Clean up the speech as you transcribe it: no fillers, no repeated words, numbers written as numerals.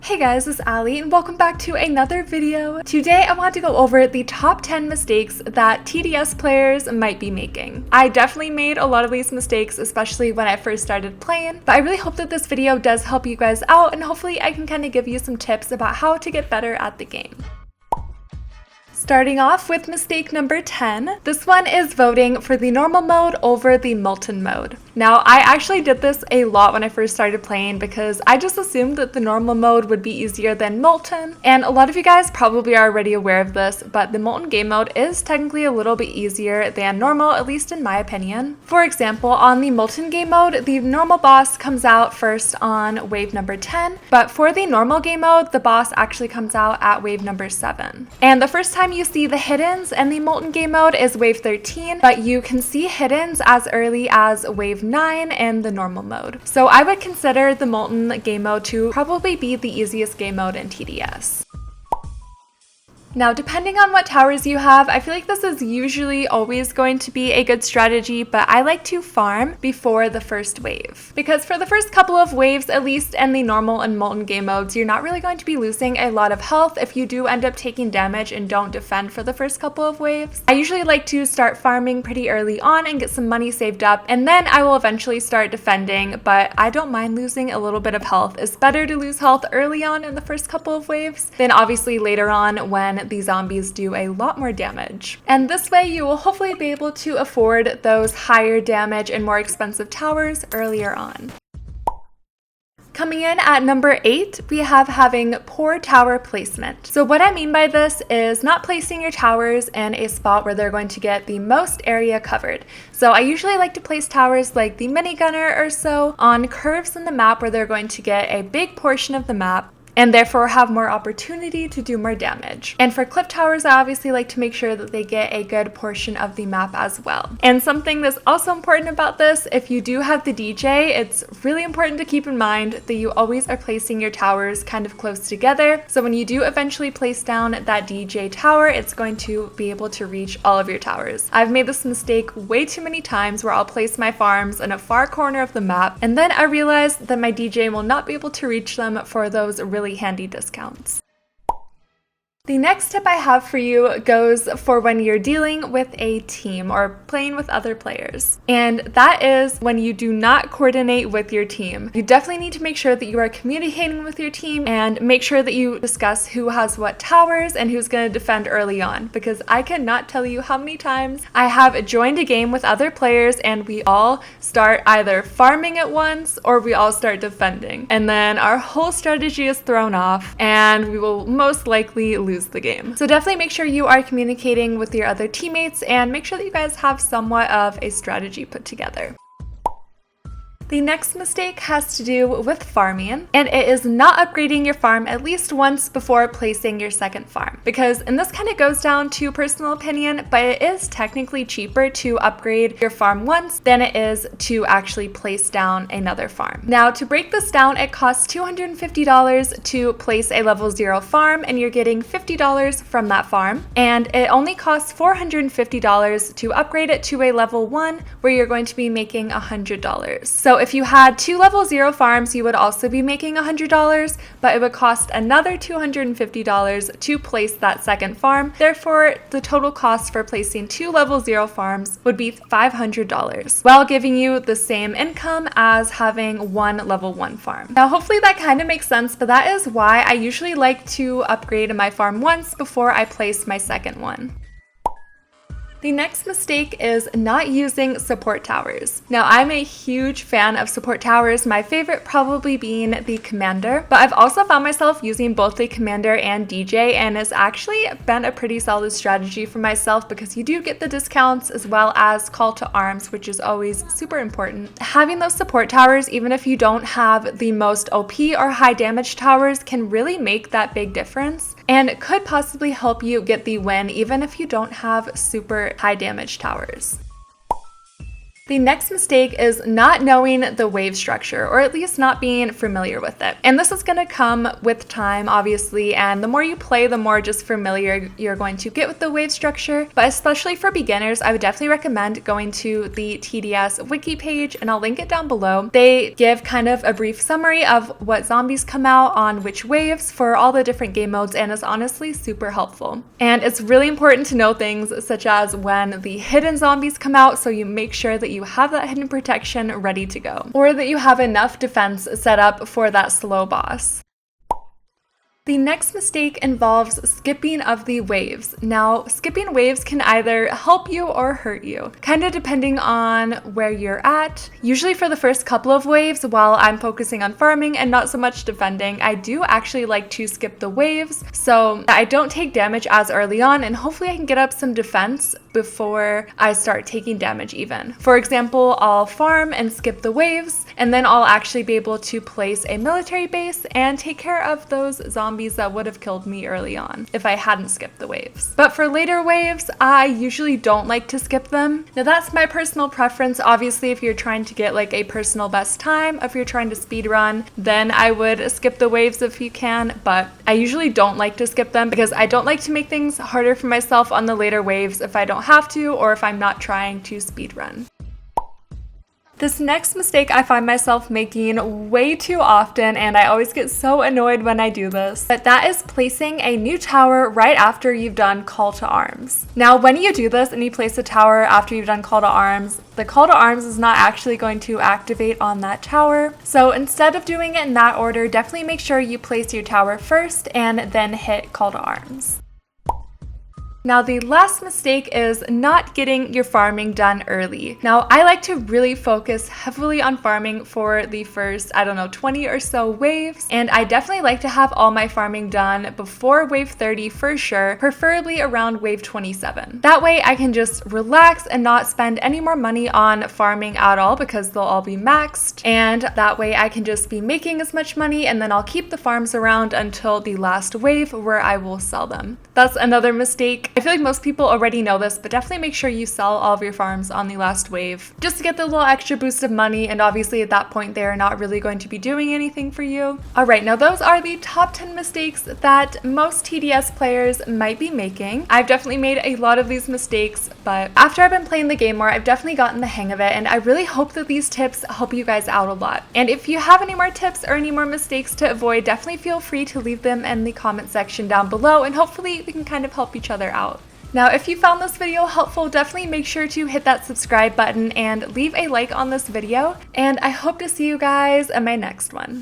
Hey guys, it's Allie and welcome back to another video. Today I want to go over the top 10 mistakes that TDS players might be making. I definitely made a lot of these mistakes, especially when I first started playing, but I really hope that this video does help you guys out and hopefully I can kind of give you some tips about how to get better at the game. Starting off with mistake number 10. This one is voting for the normal mode over the molten mode. Now, I actually did this a lot when I first started playing because I just assumed that the normal mode would be easier than molten, and a lot of you guys probably are already aware of this, but the molten game mode is technically a little bit easier than normal, at least in my opinion. For example, on the molten game mode, the normal boss comes out first on wave number 10, but for the normal game mode, the boss actually comes out at wave number 7. And the first time you see the hiddens in the molten game mode is wave 13, but you can see hiddens as early as wave 9 in the normal mode. So I would consider the molten game mode to probably be the easiest game mode in TDS. Now, depending on what towers you have, I feel like this is usually always going to be a good strategy, but I like to farm before the first wave. Because for the first couple of waves, at least in the normal and molten game modes, you're not really going to be losing a lot of health if you do end up taking damage and don't defend for the first couple of waves. I usually like to start farming pretty early on and get some money saved up, and then I will eventually start defending, but I don't mind losing a little bit of health. It's better to lose health early on in the first couple of waves than obviously later on when the zombies do a lot more damage. And this way you will hopefully be able to afford those higher damage and more expensive towers earlier on. Coming in at number 8, we have having poor tower placement. So what I mean by this is not placing your towers in a spot where they're going to get the most area covered. So I usually like to place towers like the minigunner or so on curves in the map where they're going to get a big portion of the map and therefore have more opportunity to do more damage. And for cliff towers, I obviously like to make sure that they get a good portion of the map as well. And something that's also important about this, if you do have the DJ, it's really important to keep in mind that you always are placing your towers kind of close together. So when you do eventually place down that DJ tower, it's going to be able to reach all of your towers. I've made this mistake way too many times where I'll place my farms in a far corner of the map, and then I realize that my DJ will not be able to reach them for those really handy discounts. The next tip I have for you goes for when you're dealing with a team or playing with other players. And that is when you do not coordinate with your team. You definitely need to make sure that you are communicating with your team and make sure that you discuss who has what towers and who's going to defend early on, because I cannot tell you how many times I have joined a game with other players and we all start either farming at once or we all start defending. And then our whole strategy is thrown off and we will most likely lose the game. So definitely make sure you are communicating with your other teammates and make sure that you guys have somewhat of a strategy put together. The next mistake has to do with farming, and it is not upgrading your farm at least once before placing your second farm. Because, and this kind of goes down to personal opinion, but it is technically cheaper to upgrade your farm once than it is to actually place down another farm. Now, to break this down, it costs $250 to place a level 0 farm, and you're getting $50 from that farm. And it only costs $450 to upgrade it to a level 1, where you're going to be making $100. So if you had 2 level 0 farms, you would also be making $100, but it would cost another $250 to place that second farm. Therefore, the total cost for placing 2 level 0 farms would be $500, while giving you the same income as having 1 level 1 farm. Now, hopefully that kind of makes sense, but that is why I usually like to upgrade my farm once before I place my second one. The next mistake is not using support towers. Now, I'm a huge fan of support towers, my favorite probably being the Commander, but I've also found myself using both the Commander and DJ, and it's actually been a pretty solid strategy for myself because you do get the discounts as well as call to arms, which is always super important. Having those support towers, even if you don't have the most OP or high damage towers, can really make that big difference and could possibly help you get the win even if you don't have super high damage towers. The next mistake is not knowing the wave structure, or at least not being familiar with it. And this is going to come with time, obviously, and the more you play, the more just familiar you're going to get with the wave structure. But especially for beginners, I would definitely recommend going to the TDS wiki page, and I'll link it down below. They give kind of a brief summary of what zombies come out on which waves for all the different game modes, and it's honestly super helpful. And it's really important to know things such as when the hidden zombies come out, so you make sure that you have that hidden protection ready to go, or that you have enough defense set up for that slow boss. The next mistake involves skipping of the waves. Now, skipping waves can either help you or hurt you, kind of depending on where you're at. Usually for the first couple of waves, while I'm focusing on farming and not so much defending, I do actually like to skip the waves so I don't take damage as early on, and hopefully I can get up some defense before I start taking damage even. For example, I'll farm and skip the waves, and then I'll actually be able to place a military base and take care of those zombies that would have killed me early on if I hadn't skipped the waves. But for later waves, I usually don't like to skip them. Now that's my personal preference. Obviously, if you're trying to get like a personal best time, if you're trying to speed run, then I would skip the waves if you can, but I usually don't like to skip them because I don't like to make things harder for myself on the later waves if I don't have to, or if I'm not trying to speed run. This next mistake I find myself making way too often, and I always get so annoyed when I do this, but that is placing a new tower right after you've done call to arms. Now, when you do this and you place a tower after you've done call to arms, the call to arms is not actually going to activate on that tower. So instead of doing it in that order, definitely make sure you place your tower first and then hit call to arms. Now, the last mistake is not getting your farming done early. Now, I like to really focus heavily on farming for the first, 20 or so waves, and I definitely like to have all my farming done before wave 30 for sure, preferably around wave 27. That way I can just relax and not spend any more money on farming at all because they'll all be maxed, and that way I can just be making as much money, and then I'll keep the farms around until the last wave where I will sell them. That's another mistake. I feel like most people already know this, but definitely make sure you sell all of your farms on the last wave just to get the little extra boost of money, and obviously at that point they're not really going to be doing anything for you. Alright, now those are the top 10 mistakes that most TDS players might be making. I've definitely made a lot of these mistakes, but after I've been playing the game more, I've definitely gotten the hang of it, and I really hope that these tips help you guys out a lot. And if you have any more tips or any more mistakes to avoid, definitely feel free to leave them in the comment section down below, and hopefully we can kind of help each other out. Now, if you found this video helpful, definitely make sure to hit that subscribe button and leave a like on this video, and I hope to see you guys in my next one.